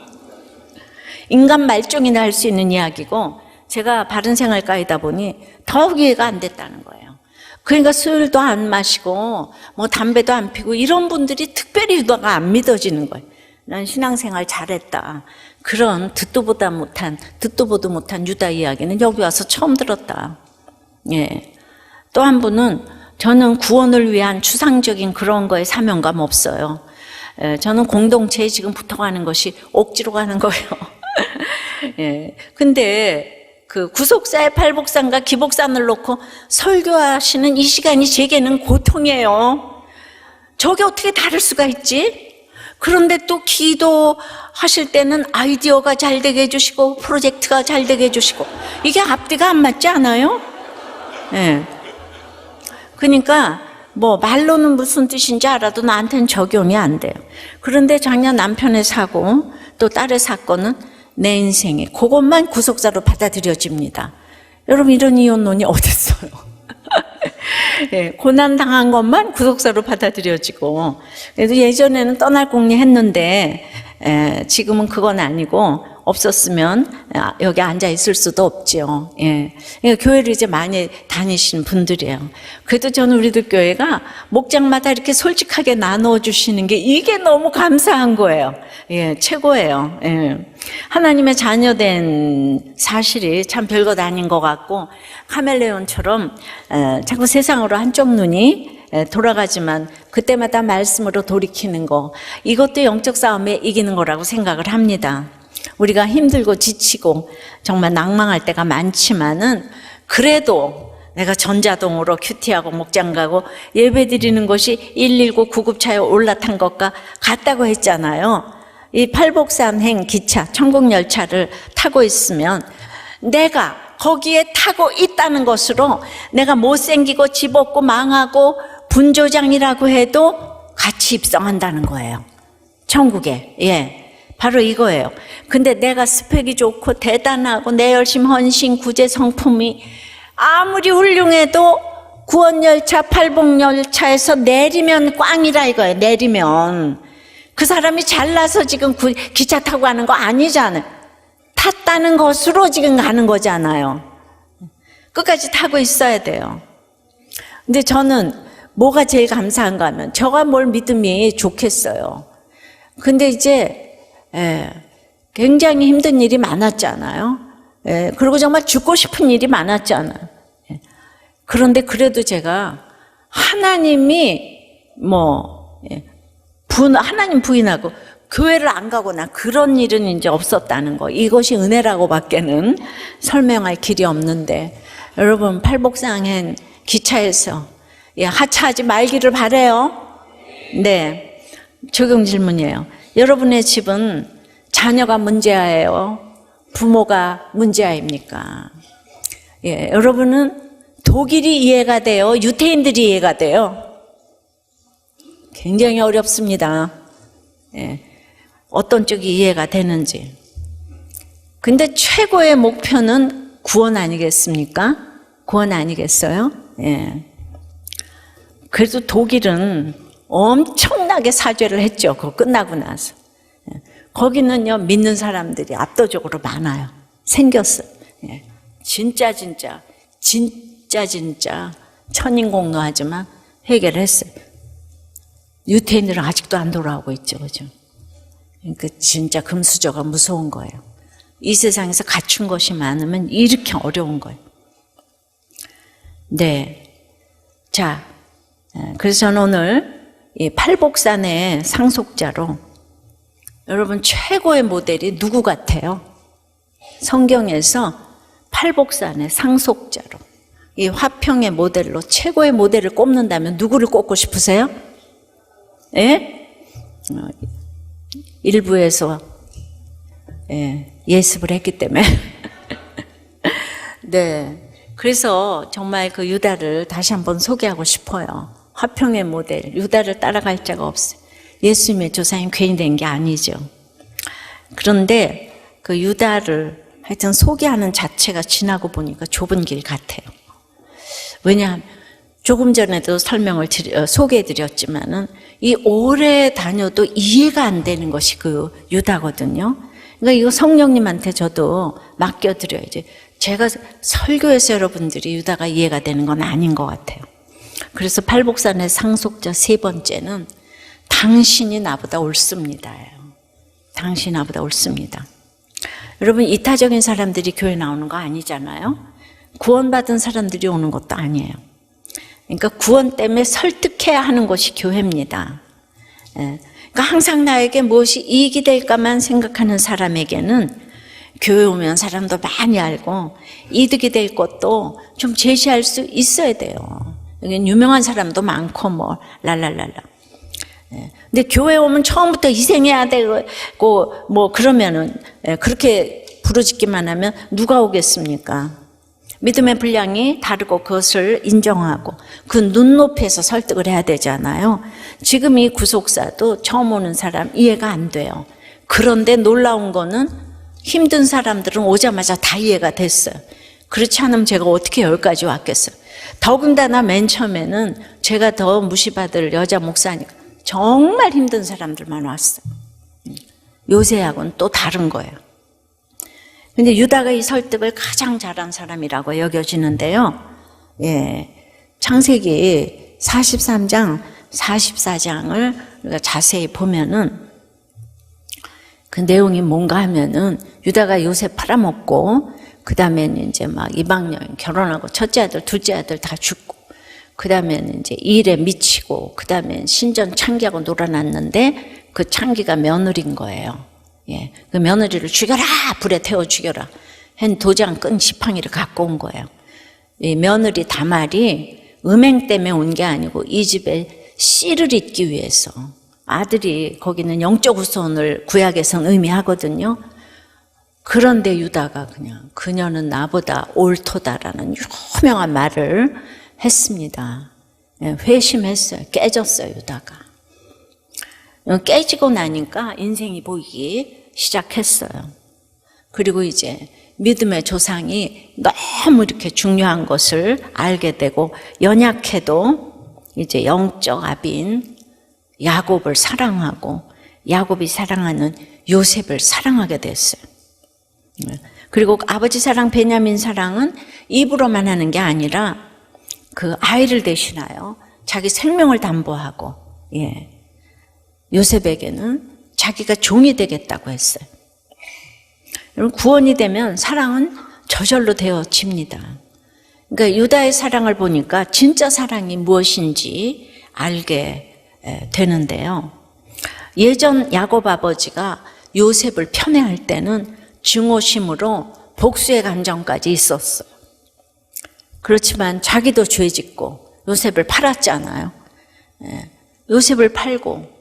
인간 말종이나 할 수 있는 이야기고 제가 바른생활가이다 보니 더욱 이해가 안 됐다는 거예요. 그러니까 술도 안 마시고 뭐 담배도 안 피고 이런 분들이 특별히 유다가 안 믿어지는 거예요. 난 신앙생활 잘했다. 그런 듣도 보도 못한 유다 이야기는 여기 와서 처음 들었다. 또 한 분은 저는 구원을 위한 추상적인 그런 거에 사명감 없어요. 저는 공동체에 지금 붙어가는 것이 억지로 가는 거예요. 근데 그 구속사의 팔복산과 기복산을 놓고 설교하시는 이 시간이 제게는 고통이에요. 저게 어떻게 다를 수가 있지? 그런데 또 기도하실 때는 아이디어가 잘 되게 해주시고 프로젝트가 잘 되게 해주시고 이게 앞뒤가 안 맞지 않아요? 그러니까 뭐 말로는 무슨 뜻인지 알아도 나한테는 적용이 안 돼요. 그런데 작년 남편의 사고 또 딸의 사건은 내 인생에 그것만 구속사로 받아들여집니다. 여러분 이런 이혼론이 어딨어요? 고난당한 것만 구속사로 받아들여지고 그래도 예전에는 떠날 공리 했는데 지금은 그건 아니고 없었으면 여기 앉아 있을 수도 없죠. 예. 그러니까 교회를 이제 많이 다니시는 분들이에요. 그래도 저는 우리들 교회가 목장마다 이렇게 솔직하게 나누어 주시는 게 이게 너무 감사한 거예요. 예, 최고예요. 예. 하나님의 자녀된 사실이 참 별것 아닌 것 같고, 카멜레온처럼 자꾸 세상으로 한쪽 눈이 돌아가지만 그때마다 말씀으로 돌이키는 거, 이것도 영적 싸움에 이기는 거라고 생각을 합니다. 우리가 힘들고 지치고 정말 낭망할 때가 많지만은 그래도 내가 전자동으로 큐티하고 목장 가고 예배 드리는 것이 119 구급차에 올라탄 것과 같다고 했잖아요. 이 팔복산행 기차, 천국열차를 타고 있으면 내가 거기에 타고 있다는 것으로 내가 못생기고 집 없고 망하고 분조장이라고 해도 같이 입성한다는 거예요. 천국에. 예. 바로 이거예요. 근데 내가 스펙이 좋고 대단하고 내 열심, 헌신, 구제, 성품이 아무리 훌륭해도 구원열차, 팔복열차에서 내리면 꽝이라 이거예요. 내리면. 그 사람이 잘나서 지금 기차 타고 가는 거 아니잖아요. 탔다는 것으로 지금 가는 거잖아요. 끝까지 타고 있어야 돼요. 근데 저는 뭐가 제일 감사한가 하면 저가 뭘 믿음이 좋겠어요. 근데 이제 굉장히 힘든 일이 많았잖아요. 그리고 정말 죽고 싶은 일이 많았잖아요. 그런데 그래도 제가 하나님이 하나님 부인하고 교회를 안 가거나 그런 일은 이제 없었다는 거, 이것이 은혜라고 밖에는 설명할 길이 없는데, 여러분 팔복상행 기차에서 하차하지 말기를 바라요. 네, 적용 질문이에요. 여러분의 집은 자녀가 문제아예요? 부모가 문제아입니까? 예, 여러분은 독일이 이해가 돼요? 유태인들이 이해가 돼요? 굉장히 어렵습니다. 예, 어떤 쪽이 이해가 되는지. 근데 최고의 목표는 구원 아니겠습니까? 구원 아니겠어요? 예. 그래도 독일은 엄청나게 사죄를 했죠. 그거 끝나고 나서. 거기는요, 믿는 사람들이 압도적으로 많아요. 생겼어요. 진짜 천인공노하지만 해결을 했어요. 유태인들은 아직도 안 돌아오고 있죠. 그죠? 그러니까 진짜 금수저가 무서운 거예요. 이 세상에서 갖춘 것이 많으면 이렇게 어려운 거예요. 네. 자, 그래서 저는 오늘 이 팔복산의 상속자로 여러분 최고의 모델이 누구 같아요? 성경에서 팔복산의 상속자로 이 화평의 모델로 최고의 모델을 꼽는다면 누구를 꼽고 싶으세요? 예? 일부에서 예습을 했기 때문에 네, 그래서 정말 그 유다를 다시 한번 소개하고 싶어요. 화평의 모델, 유다를 따라갈 자가 없어요. 예수님의 조상이 괜히 된 게 아니죠. 그런데 그 유다를 하여튼 소개하는 자체가 지나고 보니까 좁은 길 같아요. 왜냐하면 조금 전에도 소개해드렸지만은 이 오래 다녀도 이해가 안 되는 것이 그 유다거든요. 그러니까 이거 성령님한테 저도 맡겨드려야죠. 제가 설교해서 여러분들이 유다가 이해가 되는 건 아닌 것 같아요. 그래서 팔복산의 상속자 세 번째는 당신이 나보다 옳습니다. 당신이 나보다 옳습니다. 여러분 이타적인 사람들이 교회 나오는 거 아니잖아요. 구원받은 사람들이 오는 것도 아니에요. 그러니까 구원 때문에 설득해야 하는 것이 교회입니다. 그러니까 항상 나에게 무엇이 이익이 될까만 생각하는 사람에게는 교회 오면 사람도 많이 알고 이득이 될 것도 좀 제시할 수 있어야 돼요. 여기 유명한 사람도 많고 뭐 랄랄랄라. 근데 교회 오면 처음부터 희생해야 되고 뭐 그러면은 그렇게 부르짖기만 하면 누가 오겠습니까? 믿음의 분량이 다르고 그것을 인정하고 그 눈높이에서 설득을 해야 되잖아요. 지금 이 구속사도 처음 오는 사람 이해가 안 돼요. 그런데 놀라운 거는 힘든 사람들은 오자마자 다 이해가 됐어요. 그렇지 않으면 제가 어떻게 여기까지 왔겠어요. 더군다나 맨 처음에는 제가 더 무시받을 여자 목사니까 정말 힘든 사람들만 왔어요. 요새하고는 또 다른 거예요. 근데 유다가 이 설득을 가장 잘한 사람이라고 여겨지는데요. 창세기 43장, 44장을 우리가 자세히 보면은 그 내용이 뭔가 하면은 유다가 요셉 팔아먹고 그 다음에는 이제 막 이방 여인 결혼하고 첫째 아들, 둘째 아들 다 죽고 그 다음에는 이제 일에 미치고 그 다음에 신전 창기하고 놀아났는데 그 창기가 며느리인 거예요. 그 며느리를 죽여라! 불에 태워 죽여라! 한 도장 끈 지팡이를 갖고 온 거예요. 이 며느리 다말이 음행 때문에 온 게 아니고 이 집에 씨를 잇기 위해서 아들이 거기는 영적 후손을 구약에서는 의미하거든요. 그런데 유다가 그냥 그녀는 나보다 옳도다라는 유명한 말을 했습니다. 회심했어요. 깨졌어요, 유다가. 깨지고 나니까 인생이 보이기 시작했어요. 그리고 이제 믿음의 조상이 너무 이렇게 중요한 것을 알게 되고 연약해도 이제 영적 아비인 야곱을 사랑하고 야곱이 사랑하는 요셉을 사랑하게 됐어요. 그리고 아버지 사랑, 베냐민 사랑은 입으로만 하는 게 아니라 그 아이를 대신하여 자기 생명을 담보하고 요셉에게는 자기가 종이 되겠다고 했어요. 여러분, 구원이 되면 사랑은 저절로 되어집니다. 그러니까 유다의 사랑을 보니까 진짜 사랑이 무엇인지 알게 되는데요. 예전 야곱 아버지가 요셉을 편애할 때는 증오심으로 복수의 감정까지 있었어요. 그렇지만 자기도 죄 짓고 요셉을 팔았잖아요. 요셉을 팔고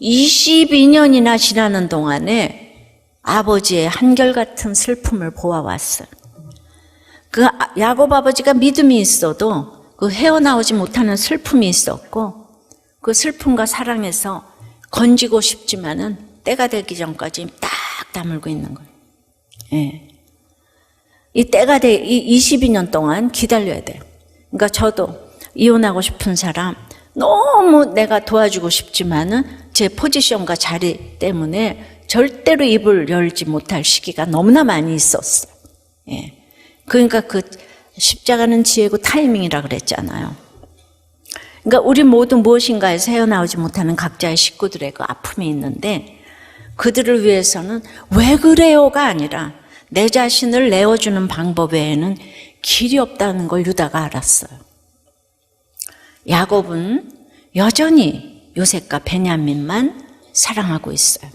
22년이나 지나는 동안에 아버지의 한결같은 슬픔을 보아왔어요. 그 야곱 아버지가 믿음이 있어도 그 헤어나오지 못하는 슬픔이 있었고 그 슬픔과 사랑에서 건지고 싶지만은 때가 되기 전까지 딱 다물고 있는 거예요. 이 때가 이 22년 동안 기다려야 돼요. 그러니까 저도 이혼하고 싶은 사람 너무 내가 도와주고 싶지만은 제 포지션과 자리 때문에 절대로 입을 열지 못할 시기가 너무나 많이 있었어요. 그러니까 그 십자가는 지혜고 타이밍이라 그랬잖아요. 그러니까 우리 모두 무엇인가에서 헤어나오지 못하는 각자의 식구들의 그 아픔이 있는데 그들을 위해서는 왜 그래요가 아니라 내 자신을 내어주는 방법 외에는 길이 없다는 걸 유다가 알았어요. 야곱은 여전히 요셉과 베냐민만 사랑하고 있어요.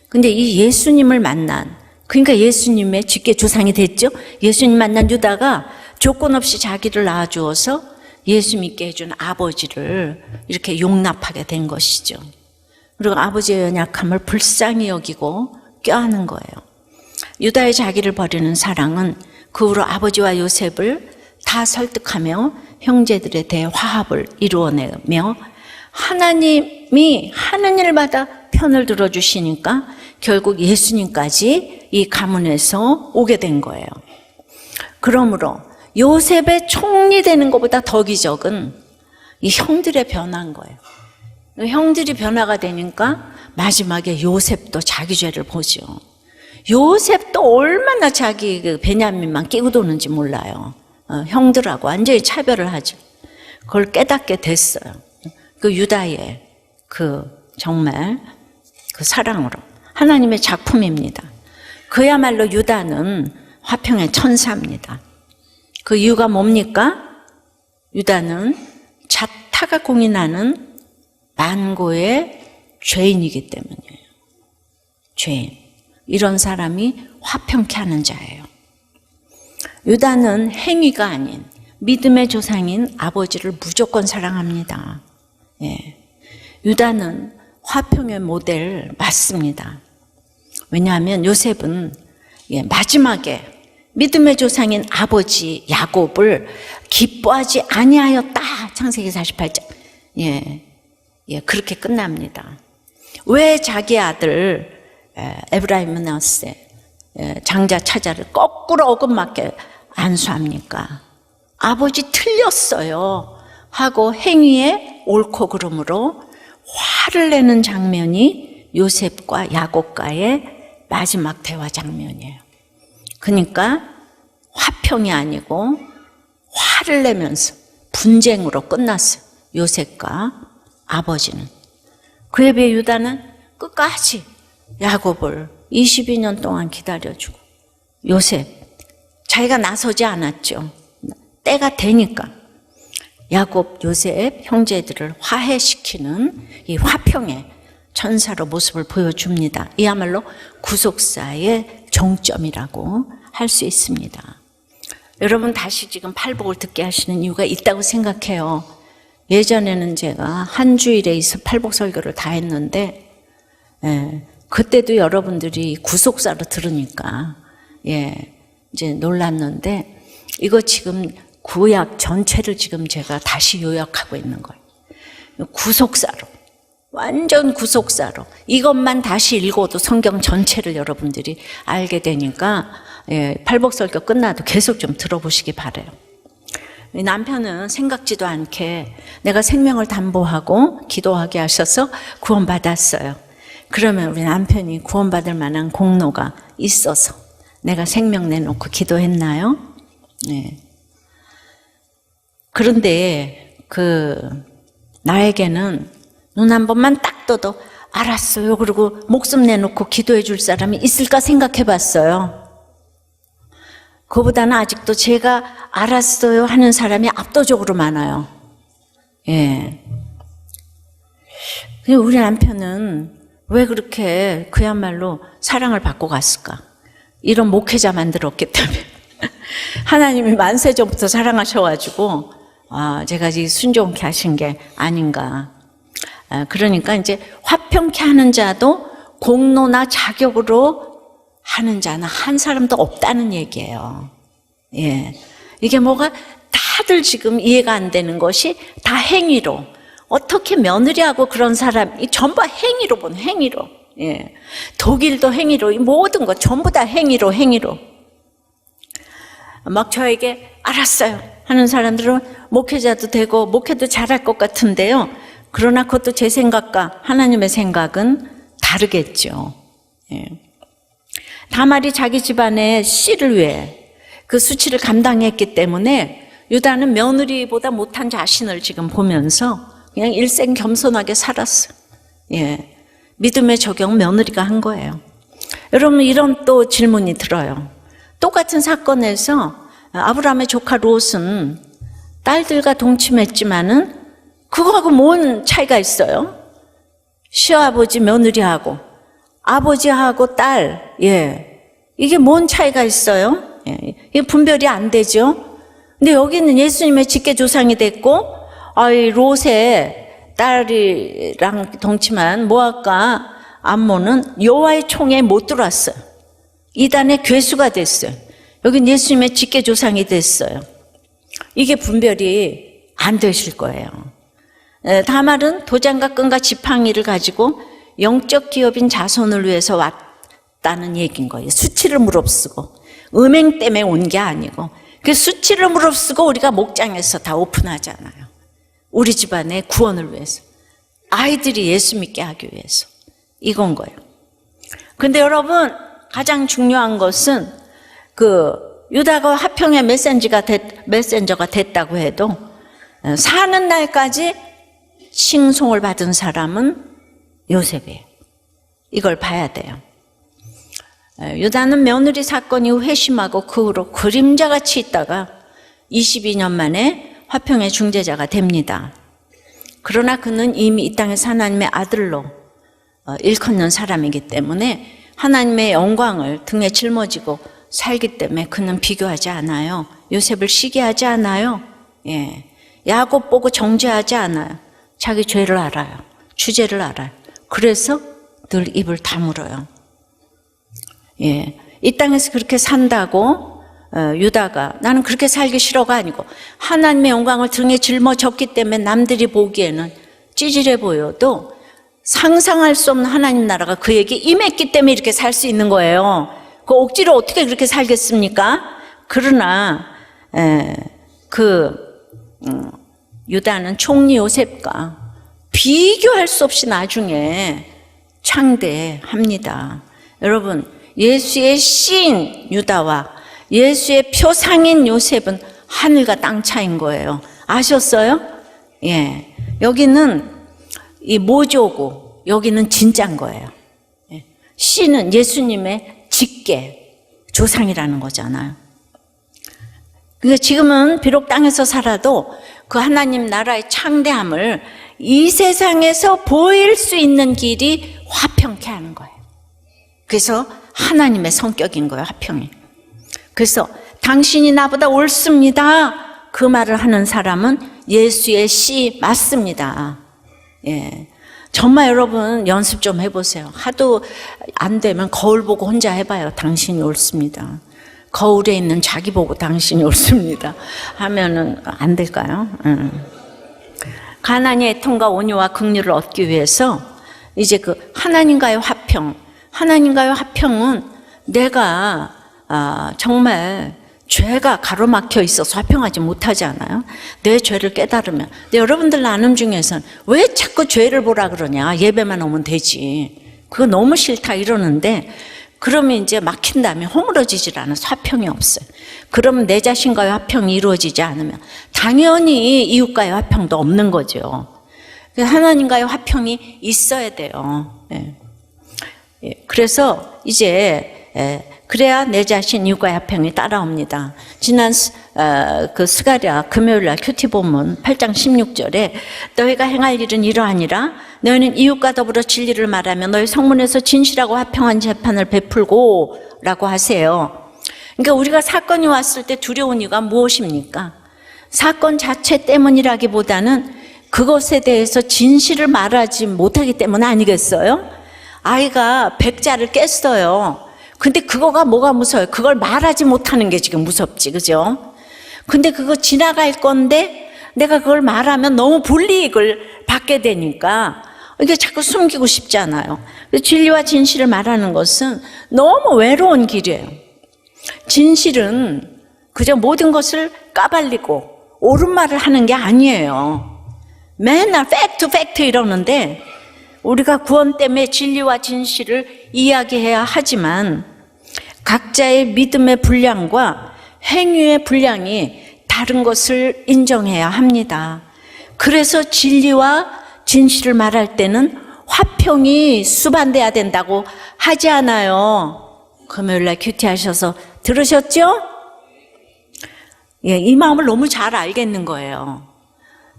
근데 이 예수님을 만난, 그러니까 예수님의 직계 조상이 됐죠. 예수님 만난 유다가 조건 없이 자기를 낳아주어서 예수 믿게 해준 아버지를 이렇게 용납하게 된 것이죠. 그리고 아버지의 연약함을 불쌍히 여기고 껴안은 거예요. 유다의 자기를 버리는 사랑은 그 후로 아버지와 요셉을 다 설득하며 형제들에 대해 화합을 이루어내며 하나님이 하는 일마다 편을 들어주시니까 결국 예수님까지 이 가문에서 오게 된 거예요. 그러므로 요셉의 총리 되는 것보다 더 기적은 이 형들의 변화인 거예요. 형들이 변화가 되니까 마지막에 요셉도 자기 죄를 보죠. 요셉도 얼마나 자기 그 베냐민만 끼고 도는지 몰라요. 형들하고 완전히 차별을 하죠. 그걸 깨닫게 됐어요. 그 유다의 그 정말 그 사랑으로 하나님의 작품입니다. 그야말로 유다는 화평의 천사입니다. 그 이유가 뭡니까? 유다는 자타가 공인하는 만고의 죄인이기 때문이에요. 죄인. 이런 사람이 화평케 하는 자예요. 유다는 행위가 아닌 믿음의 조상인 아버지를 무조건 사랑합니다. 유다는 화평의 모델 맞습니다. 왜냐하면 요셉은 마지막에 믿음의 조상인 아버지 야곱을 기뻐하지 아니하였다. 창세기 48장. 그렇게 끝납니다. 왜 자기 아들 에브라임 므낫세 장자 차자를 거꾸로 어긋맞게 안수합니까? 아버지 틀렸어요 하고 행위에 옳고 그름으로 화를 내는 장면이 요셉과 야곱과의 마지막 대화 장면이에요. 그러니까 화평이 아니고 화를 내면서 분쟁으로 끝났어요. 요셉과 아버지는. 그에 비해 유다는 끝까지 야곱을 22년 동안 기다려주고, 요셉 자기가 나서지 않았죠. 때가 되니까 야곱, 요셉 형제들을 화해시키는 이 화평의 천사로 모습을 보여줍니다. 이야말로 구속사의 정점이라고 할 수 있습니다. 여러분 다시 지금 팔복을 듣게 하시는 이유가 있다고 생각해요. 예전에는 제가 한 주일에 있어 팔복 설교를 다 했는데, 그때도 여러분들이 구속사로 들으니까 이제 놀랐는데, 이거 지금 구약 전체를 지금 제가 다시 요약하고 있는 거예요. 구속사로, 완전 구속사로 이것만 다시 읽어도 성경 전체를 여러분들이 알게 되니까 팔복설교 끝나도 계속 좀 들어보시기 바라요. 남편은 생각지도 않게 내가 생명을 담보하고 기도하게 하셔서 구원받았어요. 그러면 우리 남편이 구원받을 만한 공로가 있어서 내가 생명 내놓고 기도했나요? 네. 그런데 나에게는 눈 한 번만 딱 떠도 알았어요, 그리고 목숨 내놓고 기도해 줄 사람이 있을까 생각해 봤어요. 그보다는 아직도 제가 알았어요 하는 사람이 압도적으로 많아요. 우리 남편은 왜 그렇게 그야말로 사랑을 받고 갔을까? 이런 목회자 만들었기 때문에. 하나님이 만세 전부터 사랑하셔가지고 제가 순종케 하신 게 아닌가. 그러니까 이제 화평케 하는 자도 공로나 자격으로 하는 자는 한 사람도 없다는 얘기예요. 이게 뭐가 다들 지금 이해가 안 되는 것이 다 행위로, 어떻게 며느리하고 그런 사람이 전부 행위로 보는, 행위로. 독일도 행위로, 모든 것 전부 다 행위로. 막 저에게 알았어요 하는 사람들은 목회자도 되고 목회도 잘할 것 같은데요. 그러나 그것도 제 생각과 하나님의 생각은 다르겠죠. 다말이 자기 집안의 씨를 위해 그 수치를 감당했기 때문에 유다는 며느리보다 못한 자신을 지금 보면서 그냥 일생 겸손하게 살았어요. 믿음의 적용 며느리가 한 거예요. 여러분, 이런 또 질문이 들어요. 똑같은 사건에서 아브라함의 조카 롯은 딸들과 동침했지만은 그거하고 뭔 차이가 있어요? 시아버지 며느리하고 아버지하고 딸, 이게 뭔 차이가 있어요? 이게 분별이 안 되죠. 근데 여기는 예수님의 직계조상이 됐고, 롯의 딸이랑 동침한 모압과 암몬은 여호와의 총에 못 들어왔어요. 이단의 괴수가 됐어요. 여긴 예수님의 직계조상이 됐어요. 이게 분별이 안 되실 거예요. 다말은 도장과 끈과 지팡이를 가지고 영적 기업인 자손을 위해서 왔다는 얘기인 거예요. 수치를 무릅쓰고 음행 때문에 온 게 아니고, 그 수치를 무릅쓰고 우리가 목장에서 다 오픈하잖아요. 우리 집안의 구원을 위해서, 아이들이 예수 믿게 하기 위해서, 이건 거예요. 근데 여러분, 가장 중요한 것은 유다가 화평의 메신저가 됐다고 해도 사는 날까지 칭송을 받은 사람은 요셉이에요. 이걸 봐야 돼요. 유다는 며느리 사건 이후 회심하고 그 후로 그림자같이 있다가 22년 만에 화평의 중재자가 됩니다. 그러나 그는 이미 이 땅에서 하나님의 아들로 일컫는 사람이기 때문에 하나님의 영광을 등에 짊어지고 살기 때문에 그는 비교하지 않아요. 요셉을 시기하지 않아요. 야곱 보고 정죄하지 않아요. 자기 죄를 알아요. 주제를 알아요. 그래서 늘 입을 다물어요. 이 땅에서 그렇게 산다고 유다가 나는 그렇게 살기 싫어가 아니고, 하나님의 영광을 등에 짊어졌기 때문에 남들이 보기에는 찌질해 보여도 상상할 수 없는 하나님 나라가 그에게 임했기 때문에 이렇게 살 수 있는 거예요. 그 억지로 어떻게 그렇게 살겠습니까? 그러나 유다는 총리 요셉과 비교할 수 없이 나중에 창대합니다. 여러분, 예수의 씨인 유다와 예수의 표상인 요셉은 하늘과 땅 차이인 거예요. 아셨어요? 예. 여기는 이 모조고 여기는 진짜인 거예요. 예. 씨는 예수님의 직계, 조상이라는 거잖아요. 그러니까 지금은 비록 땅에서 살아도 그 하나님 나라의 창대함을 이 세상에서 보일 수 있는 길이 화평케 하는 거예요. 그래서 하나님의 성격인 거예요, 화평이. 그래서 당신이 나보다 옳습니다. 그 말을 하는 사람은 예수의 씨 맞습니다. 예. 정말 여러분 연습 좀 해보세요. 하도 안 되면 거울 보고 혼자 해봐요. 당신이 옳습니다. 거울에 있는 자기 보고 당신이 옳습니다. 하면은 안 될까요? 가난의 애통과 온유와 긍휼을 얻기 위해서 이제 그 하나님과의 화평은 내가 정말 죄가 가로막혀 있어서 화평하지 못하지 않아요? 내 죄를 깨달으면. 근데 여러분들 나눔 중에서는 왜 자꾸 죄를 보라 그러냐? 예배만 오면 되지. 그거 너무 싫다 이러는데 그러면 이제 막힌 다음에 허물어지질 않아서 화평이 없어요. 그러면 내 자신과의 화평이 이루어지지 않으면 당연히 이웃과의 화평도 없는 거죠. 하나님과의 화평이 있어야 돼요. 그래서 이제 그래야 내 자신 이웃과의 화평이 따라옵니다. 지난 그 스가랴 금요일날 큐티 본문 8장 16절에 너희가 행할 일은 이러하니라 너희는 이웃과 더불어 진리를 말하며 너희 성문에서 진실하고 화평한 재판을 베풀고 라고 하세요. 그러니까 우리가 사건이 왔을 때 두려운 이유가 무엇입니까? 사건 자체 때문이라기보다는 그것에 대해서 진실을 말하지 못하기 때문 아니겠어요? 아이가 백자를 깼어요. 근데 그거가 뭐가 무서워요? 그걸 말하지 못하는 게 지금 무섭지, 그죠? 근데 그거 지나갈 건데 내가 그걸 말하면 너무 불이익을 받게 되니까 이게 자꾸 숨기고 싶잖아요. 진리와 진실을 말하는 것은 너무 외로운 길이에요. 진실은 그저 모든 것을 까발리고 옳은 말을 하는 게 아니에요. 맨날 팩트 이러는데 우리가 구원 때문에 진리와 진실을 이야기해야 하지만 각자의 믿음의 분량과 행위의 분량이 다른 것을 인정해야 합니다. 그래서 진리와 진실을 말할 때는 화평이 수반돼야 된다고 하지 않아요. 금요일날 큐티 하셔서 들으셨죠? 예, 이 마음을 너무 잘 알겠는 거예요.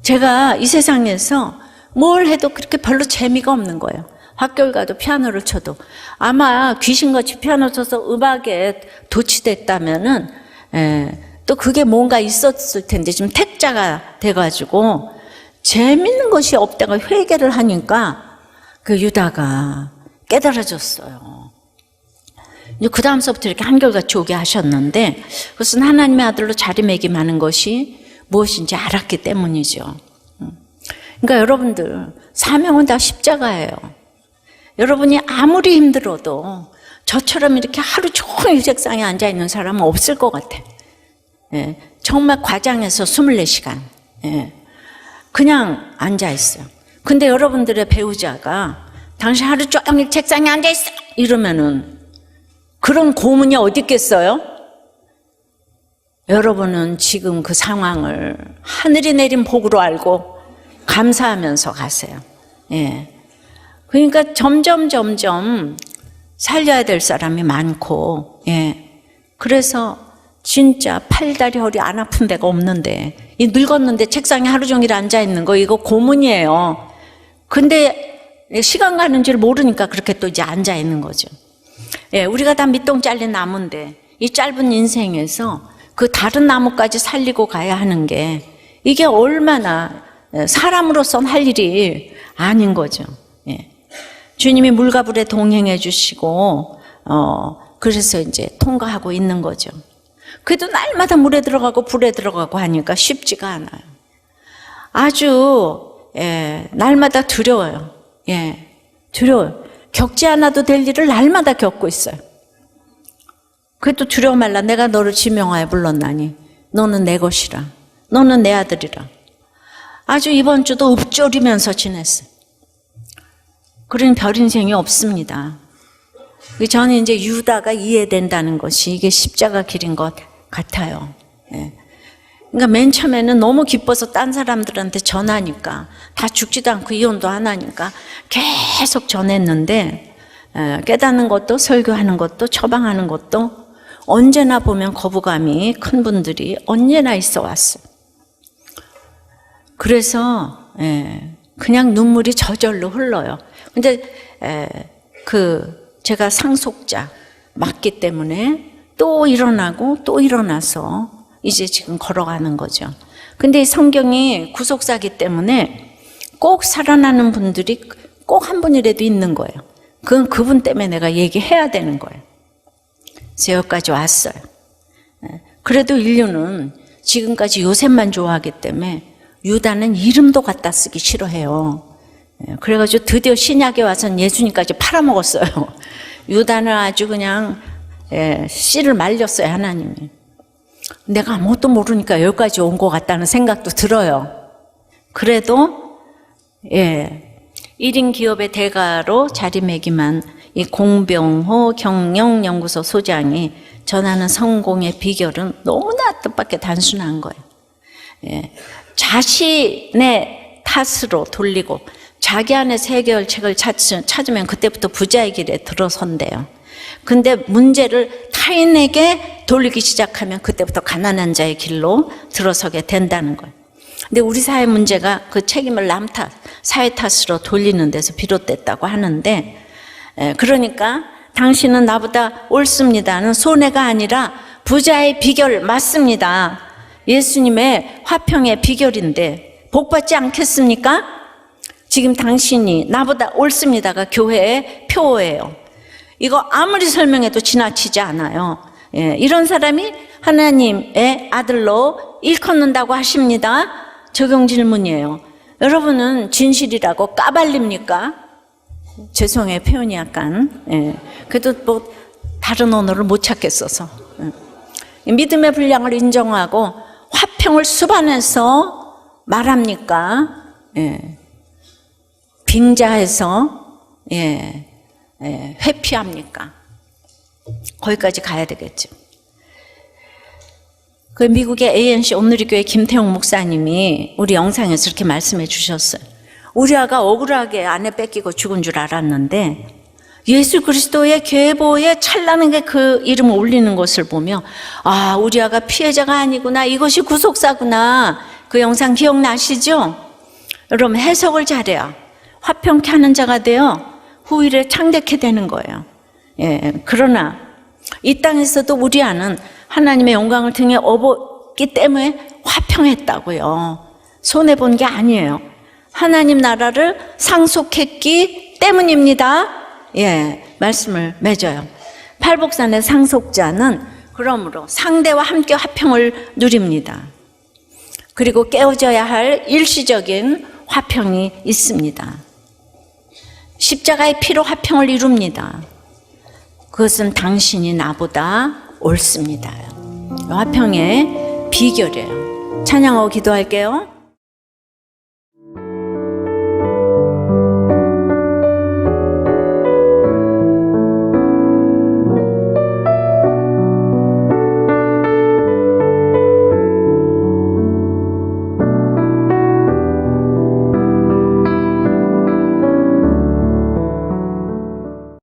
제가 이 세상에서 뭘 해도 그렇게 별로 재미가 없는 거예요. 학교를 가도 피아노를 쳐도 아마 귀신같이 피아노 쳐서 음악에 도취됐다면은 또 그게 뭔가 있었을 텐데 지금 택자가 돼가지고 재밌는 것이 없다가 회개를 하니까 그 유다가 깨달아졌어요. 그 다음서부터 이렇게 한결같이 오게 하셨는데 그것은 하나님의 아들로 자리매김하는 것이 무엇인지 알았기 때문이죠. 그러니까 여러분들 사명은 다 십자가예요. 여러분이 아무리 힘들어도 저처럼 이렇게 하루 종일 책상에 앉아있는 사람은 없을 것 같아. 예, 정말 과장해서 24시간 그냥 앉아있어요. 근데 여러분들의 배우자가 당신 하루 종일 책상에 앉아있어 이러면은 그런 고문이 어디 있겠어요? 여러분은 지금 그 상황을 하늘이 내린 복으로 알고 감사하면서 가세요. 예. 그러니까 점점 살려야 될 사람이 많고, 예. 그래서 진짜 팔다리 허리 안 아픈 데가 없는데, 이 늙었는데 책상에 하루 종일 앉아 있는 거 이거 고문이에요. 근데 시간 가는 줄 모르니까 그렇게 또 이제 앉아 있는 거죠. 예, 우리가 다 밑동 잘린 나무인데 이 짧은 인생에서 그 다른 나무까지 살리고 가야 하는 게 이게 얼마나 사람으로선 할 일이 아닌 거죠. 예. 주님이 물과 불에 동행해 주시고 그래서 이제 통과하고 있는 거죠. 그래도 날마다 물에 들어가고 불에 들어가고 하니까 쉽지가 않아요. 아주 날마다 두려워요. 예, 두려워요. 겪지 않아도 될 일을 날마다 겪고 있어요. 그래도 두려워 말라. 내가 너를 지명하여 불렀나니 너는 내 것이라. 너는 내 아들이라. 아주 이번 주도 읊조리면서 지냈어요. 그런 별 인생이 없습니다. 저는 이제 유다가 이해된다는 것이 이게 십자가 길인 것 같아요. 예. 그러니까 맨 처음에는 너무 기뻐서 딴 사람들한테 전하니까, 다 죽지도 않고 이혼도 안 하니까 계속 전했는데, 깨닫는 것도 설교하는 것도 처방하는 것도 언제나 보면 거부감이 큰 분들이 언제나 있어 왔어요. 그래서 그냥 눈물이 저절로 흘러요. 근데 제가 상속자 맞기 때문에 또 일어나고 또 일어나서 이제 지금 걸어가는 거죠. 근데 성경이 구속사기 때문에 꼭 살아나는 분들이 꼭 한 분이라도 있는 거예요. 그건 그분 때문에 내가 얘기해야 되는 거예요. 그래서 여기까지 왔어요. 그래도 인류는 지금까지 요셉만 좋아하기 때문에 유다는 이름도 갖다 쓰기 싫어해요. 그래가지고 드디어 신약에 와서는 예수님까지 팔아먹었어요. 유다는 아주 그냥 씨를 말렸어요, 하나님이. 내가 아무것도 모르니까 여기까지 온 것 같다는 생각도 들어요. 그래도 1인 기업의 대가로 자리매김한 이 공병호 경영연구소 소장이 전하는 성공의 비결은 너무나 뜻밖의 단순한 거예요. 자신의 탓으로 돌리고 자기 안에서 해결책을 찾으면 그때부터 부자의 길에 들어선대요. 근데 문제를 타인에게 돌리기 시작하면 그때부터 가난한 자의 길로 들어서게 된다는 거예요. 근데 우리 사회 문제가 그 책임을 남 탓, 사회 탓으로 돌리는 데서 비롯됐다고 하는데, 그러니까 당신은 나보다 옳습니다는 손해가 아니라 부자의 비결 맞습니다. 예수님의 화평의 비결인데 복받지 않겠습니까? 지금 당신이 나보다 옳습니다가 교회의 표어예요. 이거 아무리 설명해도 지나치지 않아요. 이런 사람이 하나님의 아들로 일컫는다고 하십니다. 적용 질문이에요. 여러분은 진실이라고 까발립니까? 죄송해요, 표현이 약간. 그래도 뭐 다른 언어를 못 찾겠어서. 믿음의 분량을 인정하고 화평을 수반해서 말합니까? 빙자해서 회피합니까? 거기까지 가야 되겠죠. 그 미국의 ANC 온누리교회 김태용 목사님이 우리 영상에서 이렇게 말씀해 주셨어요. 우리 아가 억울하게 아내 뺏기고 죽은 줄 알았는데 예수 그리스도의 계보에 찬란하게 그 이름을 올리는 것을 보며 아, 우리 아가 피해자가 아니구나, 이것이 구속사구나. 그 영상 기억나시죠? 여러분, 해석을 잘해야 화평케 하는 자가 되어 후일에 창대케 되는 거예요. 그러나 이 땅에서도 우리 아는 하나님의 영광을 등에 업었기 때문에 화평했다고요. 손해본 게 아니에요. 하나님 나라를 상속했기 때문입니다. 말씀을 맺어요. 팔복산의 상속자는 그러므로 상대와 함께 화평을 누립니다. 그리고 깨어져야 할 일시적인 화평이 있습니다. 십자가의 피로 화평을 이룹니다. 그것은 당신이 나보다 옳습니다. 화평의 비결이에요. 찬양하고 기도할게요.